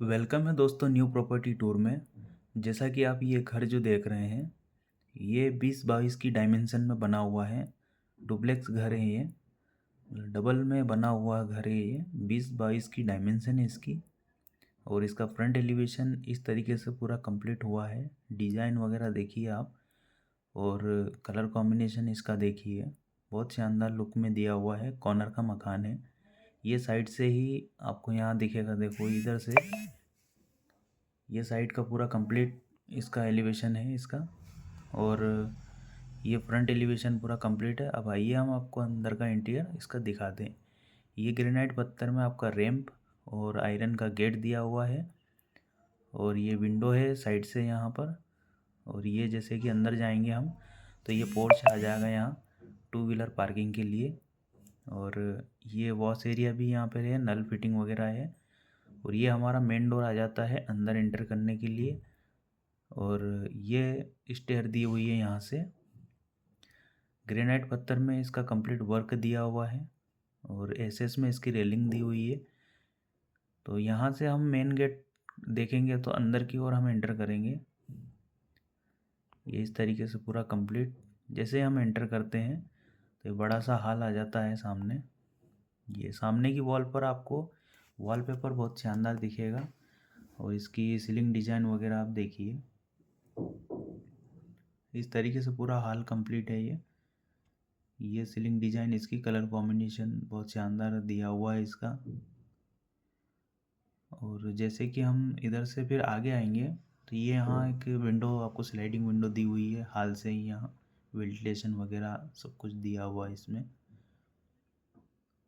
Welcome है दोस्तों new property tour में। जैसा कि आप ये घर जो देख रहे हैं, ये 20-22 की डायमेंशन में बना हुआ है। डुप्लेक्स घर है ये, डबल में बना हुआ घर है ये। 20-22 की डायमेंशन है इसकी। और इसका फ्रंट एलिवेशन इस तरीके से पूरा कंप्लीट हुआ है। डिज़ाइन वगैरह देखिए आप, और कलर कॉम्बिनेशन इसका देखिए, बहुत शानदार लुक में दिया हुआ है। कॉर्नर का मकान है ये। साइड से ही आपको यहाँ दिखेगा, देखो इधर से ये साइड का पूरा कंप्लीट इसका एलिवेशन है इसका। और ये फ्रंट एलिवेशन पूरा कंप्लीट है। अब आइए हम आपको अंदर का इंटीरियर इसका दिखाते हैं। ये ग्रेनाइट पत्थर में आपका रैंप और आयरन का गेट दिया हुआ है। और ये विंडो है साइड से यहाँ पर। और ये जैसे कि अंदर जाएंगे हम तो ये पोर्च आ जाएगा यहाँ 2 व्हीलर पार्किंग के लिए। और ये वॉश एरिया भी यहाँ पर है, नल फिटिंग वगैरह है। और ये हमारा मेन डोर आ जाता है अंदर एंटर करने के लिए। और ये स्टेयर दी हुई है यहाँ से। ग्रेनाइट पत्थर में इसका कंप्लीट वर्क दिया हुआ है। और एसएस में इसकी रेलिंग दी हुई है। तो यहाँ से हम मेन गेट देखेंगे तो अंदर की ओर हम एंटर करेंगे। ये इस तरीके से पूरा कंप्लीट जैसे हम एंटर करते हैं तो ये बड़ा सा हॉल आ जाता है सामने। ये सामने की वॉल पर आपको वॉलपेपर बहुत शानदार दिखेगा। और इसकी सीलिंग डिज़ाइन वगैरह आप देखिए, इस तरीके से पूरा हॉल कंप्लीट है ये सीलिंग डिज़ाइन इसकी, कलर कॉम्बिनेशन बहुत शानदार दिया हुआ है इसका। और जैसे कि हम इधर से फिर आगे आएंगे तो ये यहाँ एक विंडो आपको स्लाइडिंग विंडो दी हुई है। हाल से ही यहाँ वेंटिलेशन वगैरह सब कुछ दिया हुआ है इसमें।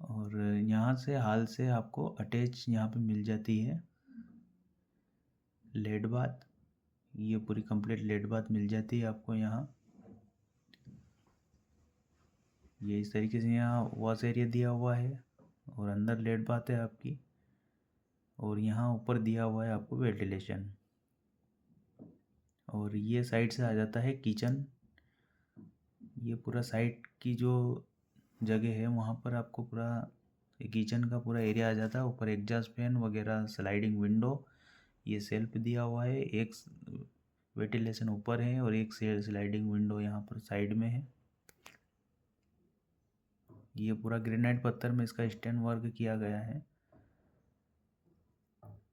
और यहाँ से हाल से आपको अटैच यहाँ पे मिल जाती है लेड बाथ। ये पूरी कंप्लीट लेड बाथ मिल जाती है आपको यहाँ। ये इस तरीके से यहाँ वॉश एरिया दिया हुआ है और अंदर लेट बात है आपकी। और यहाँ ऊपर दिया हुआ है आपको वेंटिलेशन। और ये साइड से आ जाता है किचन। ये पूरा साइड की जो जगह है वहाँ पर आपको पूरा किचन का पूरा एरिया आ जाता है। ऊपर एग्जॉस्ट फैन वगैरह, स्लाइडिंग विंडो, ये सेल्फ दिया हुआ है। एक वेंटिलेशन ऊपर है और एक स्लाइडिंग विंडो यहाँ पर साइड में है। ये पूरा ग्रेनाइट पत्थर में इसका स्टैंड वर्क किया गया है।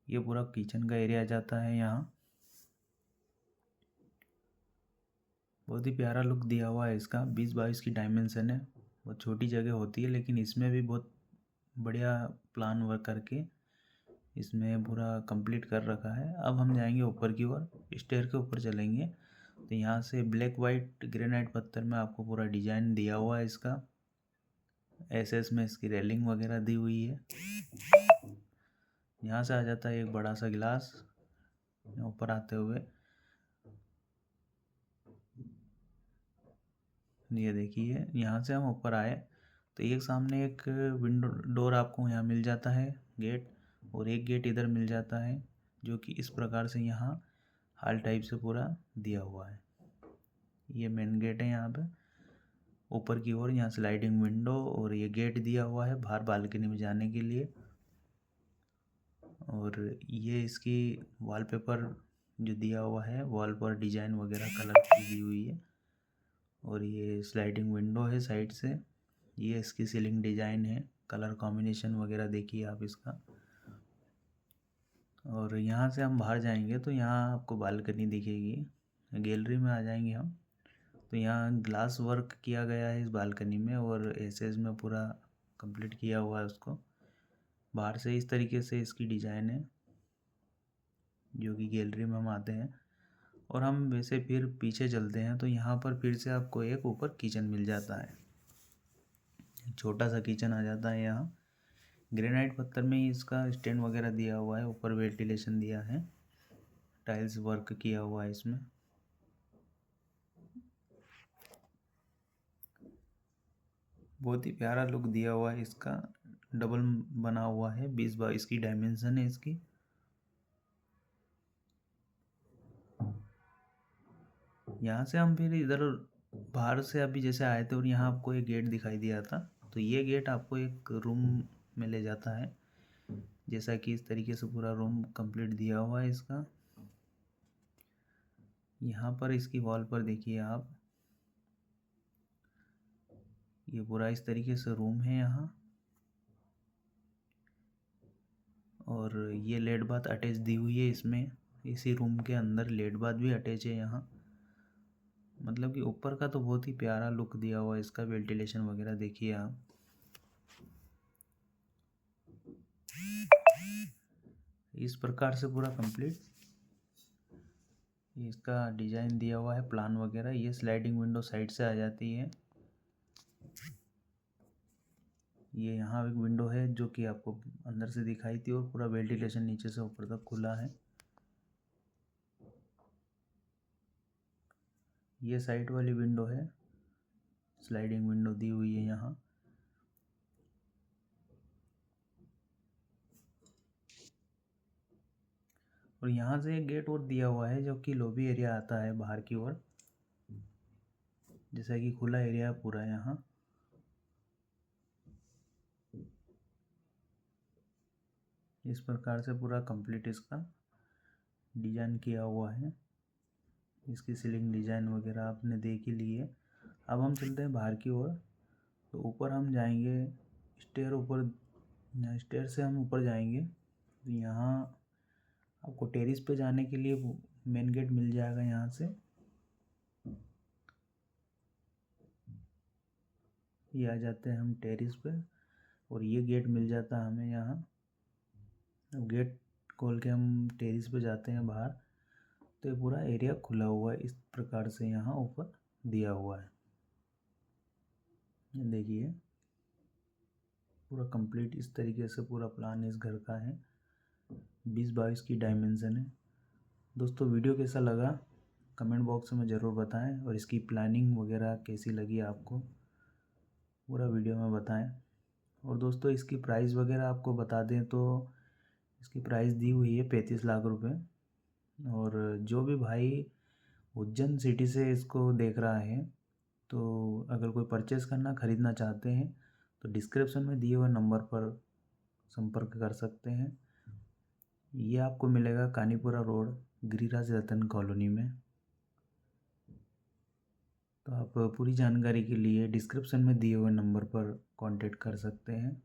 ये पूरा किचन का एरिया आ जाता है यहाँ। बहुत ही प्यारा लुक दिया हुआ है इसका। 20-22 की डायमेंशन है। बहुत छोटी जगह होती है लेकिन इसमें भी बहुत बढ़िया प्लान वर्क करके इसमें पूरा कंप्लीट कर रखा है। अब हम जाएंगे ऊपर की ओर, स्टेयर के ऊपर चलेंगे तो यहाँ से ब्लैक वाइट ग्रेनाइट पत्थर में आपको पूरा डिजाइन दिया हुआ है इसका। एसएस में इसकी रेलिंग वगैरह दी हुई है। यहाँ से आ जाता है एक बड़ा सा गिलास ऊपर आते हुए। ये देखिए, यहाँ से हम ऊपर आए तो एक सामने एक विंडो डोर आपको यहाँ मिल जाता है गेट। और एक गेट इधर मिल जाता है जो कि इस प्रकार से यहाँ हॉल टाइप से पूरा दिया हुआ है। ये मेन गेट है यहाँ पे ऊपर की ओर। यहाँ स्लाइडिंग विंडो और ये गेट दिया हुआ है बाहर बालकनी में जाने के लिए। और ये इसकी वॉलपेपर जो दिया हुआ है, वॉल पर डिजाइन वगैरह कलर की दी हुई है। और ये स्लाइडिंग विंडो है साइड से। ये इसकी सीलिंग डिजाइन है, कलर कॉम्बिनेशन वगैरह देखिए आप इसका। और यहाँ से हम बाहर जाएंगे तो यहाँ आपको बालकनी दिखेगी। गैलरी में आ जाएंगे हम तो यहाँ ग्लास वर्क किया गया है इस बालकनी में। और एसएस में पूरा कंप्लीट किया हुआ है उसको। बाहर से इस तरीके से इसकी डिज़ाइन है जो कि गैलरी में हम आते हैं। और हम वैसे फिर पीछे चलते हैं तो यहाँ पर फिर से आपको एक ऊपर किचन मिल जाता है। छोटा सा किचन आ जाता है यहाँ। ग्रेनाइट पत्थर में ही इसका स्टैंड वगैरह दिया हुआ है। ऊपर वेंटिलेशन दिया है, टाइल्स वर्क किया हुआ है इसमें। बहुत ही प्यारा लुक दिया हुआ है इसका। डबल बना हुआ है, 20-22 की डायमेंशन है इसकी। यहाँ से हम फिर इधर बाहर से अभी जैसे आए थे और यहाँ आपको एक गेट दिखाई दिया था तो ये गेट आपको एक रूम में ले जाता है। जैसा कि इस तरीके से पूरा रूम कंप्लीट दिया हुआ है इसका। यहाँ पर इसकी वॉल पर देखिए आप, ये पूरा इस तरीके से रूम है यहाँ। और ये लेट बाथ अटैच दी हुई है इसमें, इसी रूम के अंदर लेट बाथ भी अटैच है यहाँ। मतलब कि ऊपर का तो बहुत ही प्यारा लुक दिया हुआ है इसका, वेंटिलेशन वगैरह देखिए आप। इस प्रकार से पूरा कंप्लीट इसका डिजाइन दिया हुआ है, प्लान वगैरह। ये स्लाइडिंग विंडो साइड से आ जाती है। ये यहाँ एक विंडो है जो कि आपको अंदर से दिखाई थी, और पूरा वेंटिलेशन नीचे से ऊपर तक खुला है। ये साइड वाली विंडो है, स्लाइडिंग विंडो दी हुई है यहाँ। और यहाँ से एक गेट और दिया हुआ है जो कि लॉबी एरिया आता है बाहर की ओर, जैसा कि खुला एरिया है पूरा यहाँ। इस प्रकार से पूरा कंप्लीट इसका डिजाइन किया हुआ है। इसकी सीलिंग डिजाइन वगैरह आपने देख ही ली है। अब हम चलते हैं बाहर की ओर। तो ऊपर हम जाएंगे, स्टेयर से हम ऊपर जाएंगे। तो यहाँ आपको टेरिस पे जाने के लिए मेन गेट मिल जाएगा यहाँ से। ये आ जाते हैं हम टेरिस पे, और ये गेट मिल जाता है हमें यहाँ। अब गेट खोल के हम टेरिस पे जाते हैं बाहर, तो ये पूरा एरिया खुला हुआ है इस प्रकार से यहाँ ऊपर दिया हुआ है। ये देखिए पूरा कंप्लीट इस तरीके से पूरा प्लान इस घर का है। 20-22 की डायमेंशन है। दोस्तों वीडियो कैसा लगा कमेंट बॉक्स में ज़रूर बताएं, और इसकी प्लानिंग वगैरह कैसी लगी आपको पूरा वीडियो में बताएं। और दोस्तों इसकी प्राइस वगैरह आपको बता दें तो इसकी प्राइस दी हुई है 35 लाख रुपए। और जो भी भाई उज्जैन सिटी से इसको देख रहा है, तो अगर कोई परचेज़ करना ख़रीदना चाहते हैं तो डिस्क्रिप्शन में दिए हुए नंबर पर संपर्क कर सकते हैं। ये आपको मिलेगा कानीपुरा रोड, गिरिराज रतन कॉलोनी में। तो आप पूरी जानकारी के लिए डिस्क्रिप्शन में दिए हुए नंबर पर कांटेक्ट कर सकते हैं।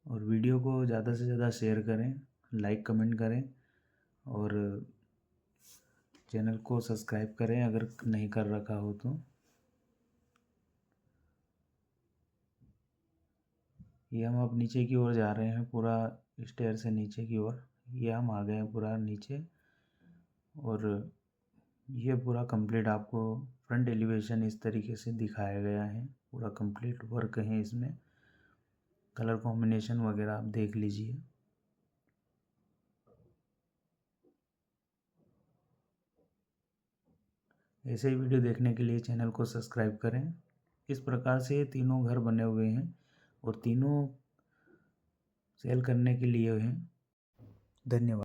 और वीडियो को ज़्यादा से ज़्यादा शेयर करें, लाइक कमेंट करें, और चैनल को सब्सक्राइब करें अगर नहीं कर रखा हो तो। ये हम अब नीचे की ओर जा रहे हैं, पूरा स्टेयर से नीचे की ओर। ये हम आ गए हैं पूरा नीचे। और ये पूरा कंप्लीट आपको फ्रंट एलिवेशन इस तरीके से दिखाया गया है। पूरा कंप्लीट वर्क है इसमें, कलर कॉम्बिनेशन वगैरह आप देख लीजिए। ऐसे ही वीडियो देखने के लिए चैनल को सब्सक्राइब करें। इस प्रकार से ये तीनों घर बने हुए हैं, और तीनों सेल करने के लिए हैं। धन्यवाद।